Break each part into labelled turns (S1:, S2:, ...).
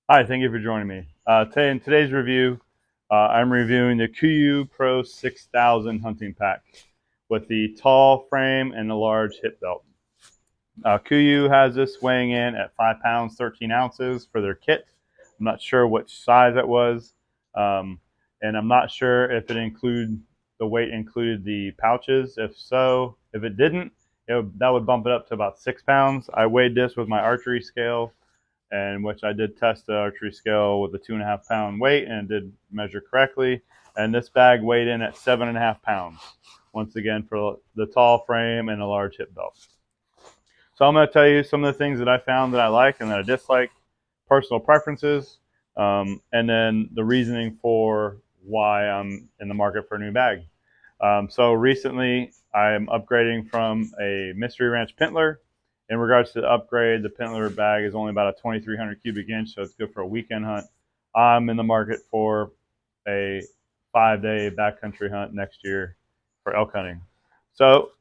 S1: Hi, thank you for joining me. In today's review, I'm reviewing the Kuiu Pro 6000 hunting pack with the tall frame and the large hip belt. Kuiu has this weighing in at 5 pounds, 13 ounces for their kit. I'm not sure which size it was, um, and I'm not sure if the weight included the pouches. If so, if it didn't, that would bump it up to about 6 pounds. I weighed this with my archery scale, and which I did test the archery scale with a 2.5 pound weight and did measure correctly. And this bag weighed in at 7.5 pounds. Once again, for the tall frame and a large hip belt. So I'm going to tell you some of the things that I found that I like and that I dislike, personal preferences, and then the reasoning for why I'm in the market for a new bag. So recently, I'm upgrading from a Mystery Ranch Pintler. In regards to the upgrade, the Pintler bag is only about a 2,300 cubic inch, so it's good for a weekend hunt. I'm in the market for a 5-day backcountry hunt next year for elk hunting. So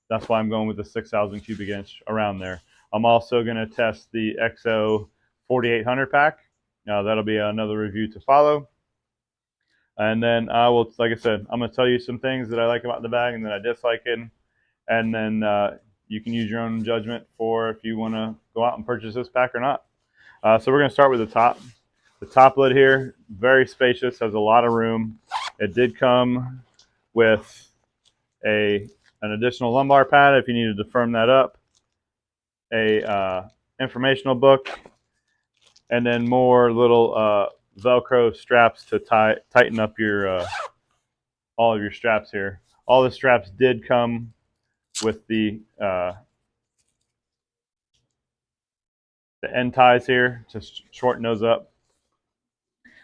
S1: that's why I'm going with the 6,000 cubic inch around there. I'm also going to test the XO 4800 pack. Now that'll be another review to follow. And then I will, like I said, I'm going to tell you some things that I like about the bag and that I dislike it. And then you can use your own judgment for if you want to go out and purchase this pack or not. So we're going to start with the top. The top lid here, very spacious, has a lot of room. It did come with an additional lumbar pad if you needed to firm that up, a informational book, and then more little Velcro straps to tighten up your all of your straps here. All the straps did come with the end ties here to shorten those up.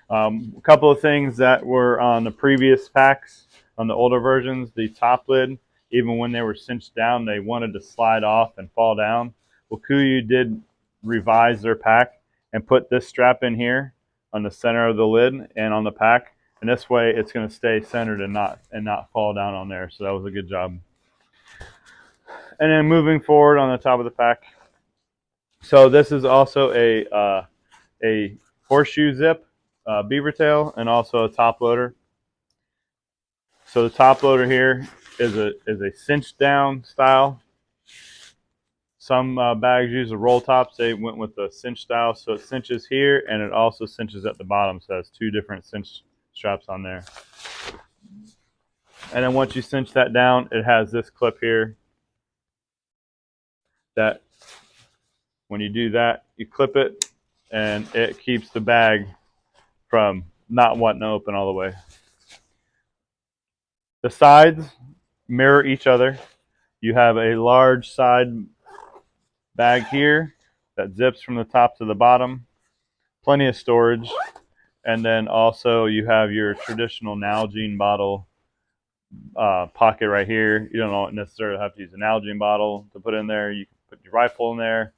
S1: A couple of things that were on the previous packs, on the older versions, the top lid, even when they were cinched down, they wanted to slide off and fall down. Well, Kuiu did revise their pack and put this strap in here on the center of the lid and on the pack, and this way it's going to stay centered and not fall down on there. So that was a good job. And then moving forward on the top of the pack, so this is also a horseshoe zip, beaver tail, and also a top loader. So the top loader here is a cinched down style. Some bags use the roll tops. They went with the cinch style, so it cinches here and it also cinches at the bottom. So it has two different cinch straps on there. And then once you cinch that down, it has this clip here that when you do that, you clip it and it keeps the bag from not wanting to open all the way. The sides mirror each other. You have a large side bag here that zips from the top to the bottom. Plenty of storage. And then also you have your traditional Nalgene bottle pocket right here. You don't necessarily have to use a Nalgene bottle to put in there. You can put your rifle in there.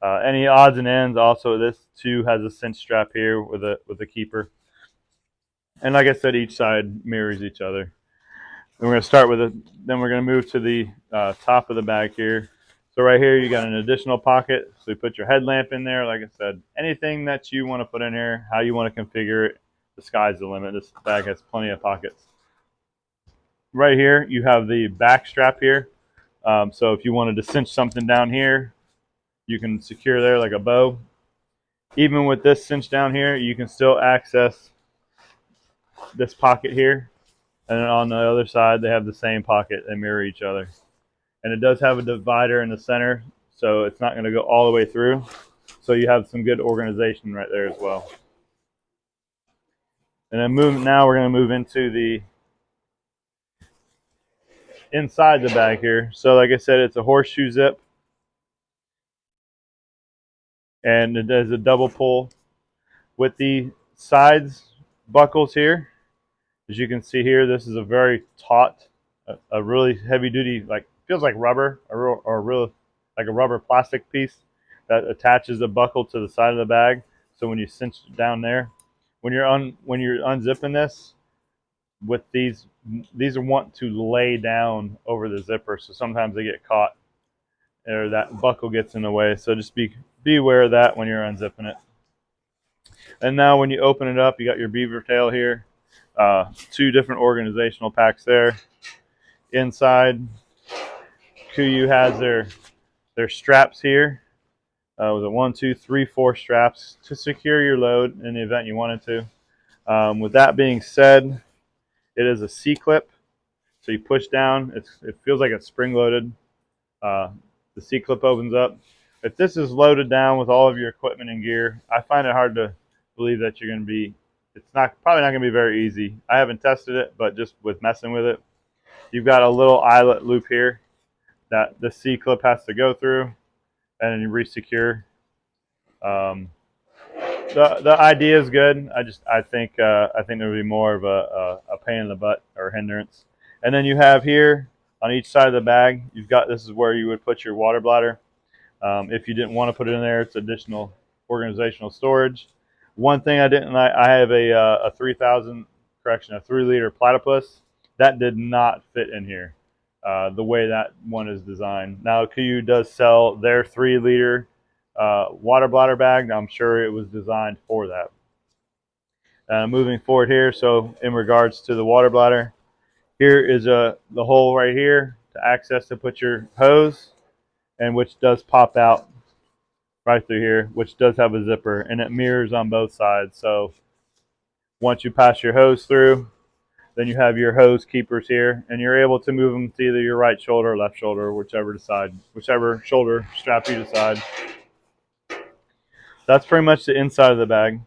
S1: Any odds and ends. Also, this too has a cinch strap here with a keeper. And like I said, each side mirrors each other. And we're going to start with it. Then we're going to move to the top of the bag here. So right here, you got an additional pocket. So you put your headlamp in there. Like I said, anything that you want to put in here, how you want to configure it, the sky's the limit. This bag has plenty of pockets. Right here, you have the back strap here. So if you wanted to cinch something down here, you can secure there like a bow. Even with this cinch down here, you can still access this pocket here. And then on the other side, they have the same pocket. They mirror each other. And it does have a divider in the center, so it's not going to go all the way through. So you have some good organization right there as well. And then now we're going to move into the inside the bag here. So like I said, it's a horseshoe zip. And it does a double pull with the sides buckles here. As you can see here, this is a very taut, a really heavy duty, like feels like rubber or real like a rubber plastic piece that attaches a buckle to the side of the bag. So when you cinch it down there, when you're unzipping this, with these are want to lay down over the zipper, so sometimes they get caught or that buckle gets in the way. So just be aware of that when you're unzipping it. And now when you open it up, you got your beaver tail here. Two different organizational packs there. Inside, Kuiu has their straps here. Was it 1, 2, 3, 4 straps to secure your load in the event you wanted to. With that being said, it is a C-clip. So you push down, it feels like it's spring-loaded. The C-clip opens up. If this is loaded down with all of your equipment and gear, I find it hard to believe that you're going to be, it's probably not going to be very easy. I haven't tested it, but just with messing with it, you've got a little eyelet loop here that the C-clip has to go through, and then you re-secure. The idea is good. I think there would be more of a pain in the butt or hindrance. And then you have here on each side of the bag, you've got, this is where you would put your water bladder. If you didn't want to put it in there, it's additional organizational storage. One thing I didn't like, I have a 3-liter platypus that did not fit in here. The way that one is designed. Now Kuiu does sell their 3-liter water bladder bag. I'm sure it was designed for that. Moving forward here, so in regards to the water bladder, here is the hole right here to access to put your hose, and which does pop out right through here, which does have a zipper, and it mirrors on both sides. So once you pass your hose through, then you have your hose keepers here, and you're able to move them to either your right shoulder or left shoulder, whichever shoulder strap you decide. That's pretty much the inside of the bag.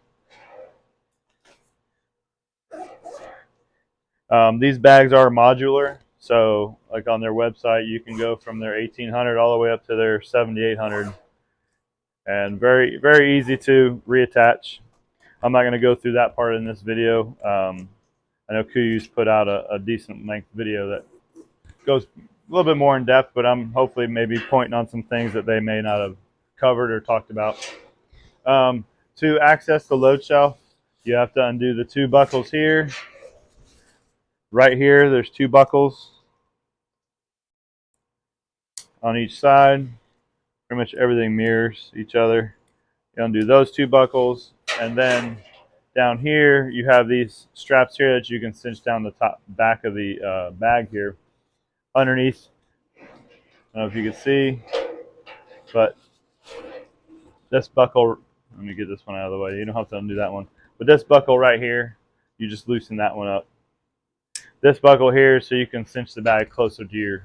S1: These bags are modular, so like on their website, you can go from their 1800 all the way up to their 7800, and very, very easy to reattach. I'm not going to go through that part in this video. I know Kuiu's put out a decent length video that goes a little bit more in depth, but I'm hopefully maybe pointing on some things that they may not have covered or talked about. To access the load shelf, you have to undo the 2 buckles here. Right here, there's 2 buckles on each side. Pretty much everything mirrors each other. You undo those 2 buckles, and then down here you have these straps here that you can cinch down the back of the bag here. Underneath, I don't know if you can see, but this buckle, let me get this one out of the way. You don't have to undo that one. But this buckle right here, you just loosen that one up. This buckle here, so you can cinch the bag closer to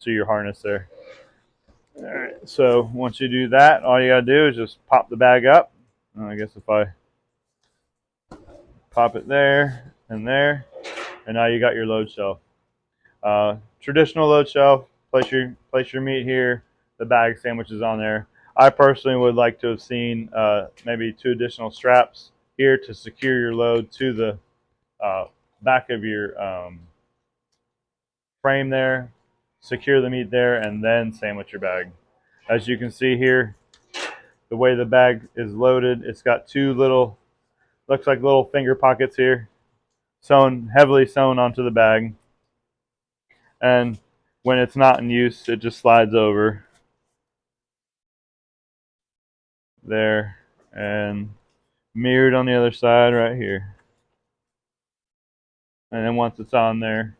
S1: your harness there. All right, so once you do that, all you gotta do is just pop the bag up. I guess if I pop it there, and now you got your load shelf. Traditional load shelf, place your meat here, the bag sandwiches on there. I personally would like to have seen maybe 2 additional straps here to secure your load to the back of your frame there, secure the meat there, and then sandwich your bag. As you can see here, the way the bag is loaded, it's got 2 little, looks like little finger pockets here, heavily sewn onto the bag. And when it's not in use, it just slides over there and mirrored on the other side right here. And then once it's on there,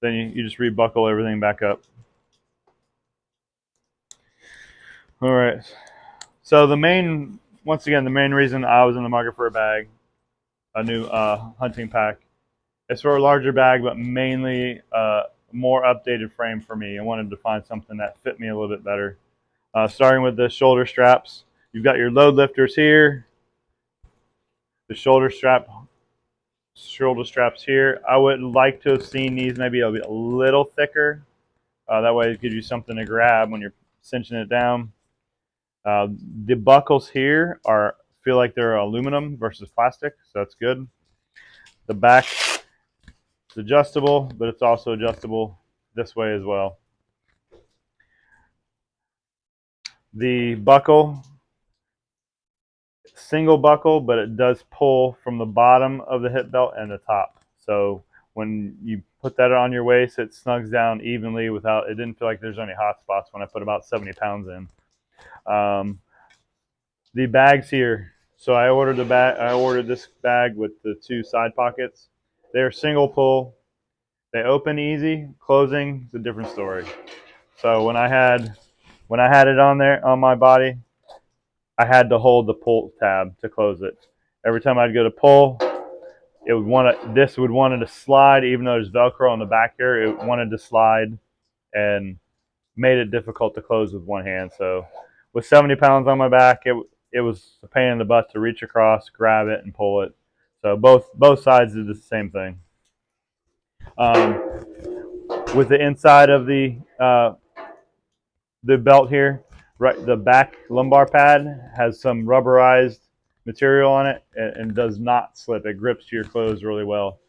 S1: then you just rebuckle everything back up. All right. So once again, the main reason I was in the market for a new hunting pack, is for a larger bag, but mainly more updated frame for me. I wanted to find something that fit me a little bit better. Starting with the shoulder straps, you've got your load lifters here, the shoulder straps here. I would like to have seen these maybe a little thicker. That way it gives you something to grab when you're cinching it down. The buckles here feel like they're aluminum versus plastic, so that's good. The back is adjustable, but it's also adjustable this way as well. The buckle, single buckle, but it does pull from the bottom of the hip belt and the top. So when you put that on your waist, it snugs down evenly it didn't feel like there's any hot spots when I put about 70 pounds in. The bags here, So I ordered the bag. I ordered this bag with the 2 side pockets. They're single pull. They open easy. Closing is a different story. So when I had it on there on my body, I had to hold the pull tab to close it. Every time I'd go to pull, it would this would wanted to slide, even though there's Velcro on the back here. It wanted to slide and made it difficult to close with one hand. So with 70 pounds on my back, it was a pain in the butt to reach across, grab it, and pull it. So both sides did the same thing. Um, with the inside of the belt here, right, the back lumbar pad has some rubberized material on it and does not slip. It grips to your clothes really well.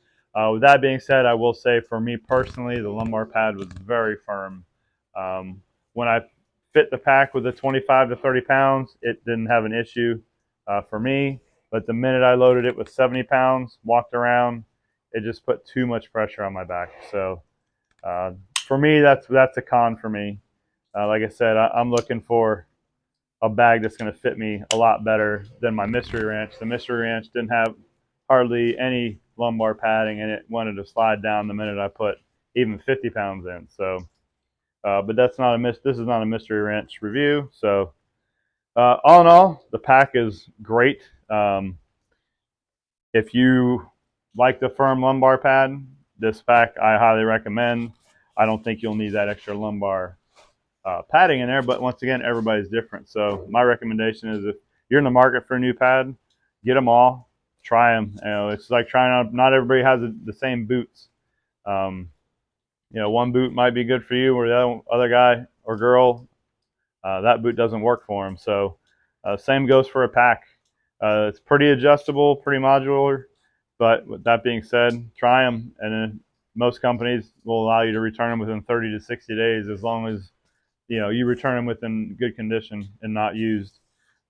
S1: With that being said, I will say for me personally, the lumbar pad was very firm. When I fit the pack with the 25 to 30 pounds, it didn't have an issue for me. But the minute I loaded it with 70 pounds, walked around, it just put too much pressure on my back. So uh, for me, that's a con for me. Like I said, I'm looking for a bag that's going to fit me a lot better than my Mystery Ranch. The Mystery Ranch didn't have hardly any lumbar padding, and it wanted to slide down the minute I put even 50 pounds in. So, but that's not this is not a Mystery Ranch review. So, all in all, the pack is great. If you like the firm lumbar pad, this pack I highly recommend. I don't think you'll need that extra lumbar padding in there, but once again, everybody's different. So my recommendation is if you're in the market for a new pad, get them all, try them. You know, it's like trying out. Not everybody has the same boots. You know, one boot might be good for you, or the other guy or girl, that boot doesn't work for them. So same goes for a pack. It's pretty adjustable, pretty modular. But with that being said, try them, and then most companies will allow you to return them within 30 to 60 days, as long as you return them within good condition and not used.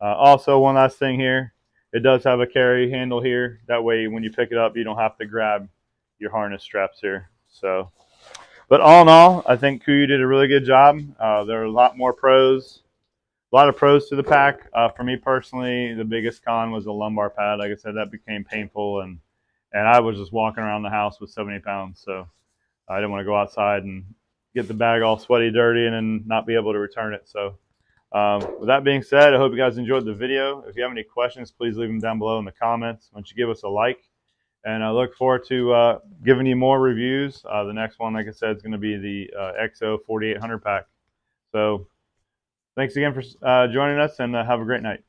S1: Also, one last thing here, it does have a carry handle here. That way, when you pick it up, you don't have to grab your harness straps here. So, but all in all, I think Kuiu did a really good job. There are a lot of pros to the pack. For me personally, the biggest con was the lumbar pad. Like I said, that became painful, and I was just walking around the house with 70 pounds. So I didn't want to go outside and get the bag all sweaty, dirty, and then not be able to return it. So with that being said, I hope you guys enjoyed the video. If you have any questions, please leave them down below in the comments. Why don't you give us a like? And I look forward to giving you more reviews. The next one, like I said, is going to be the XO 4800 pack. So thanks again for joining us, and have a great night.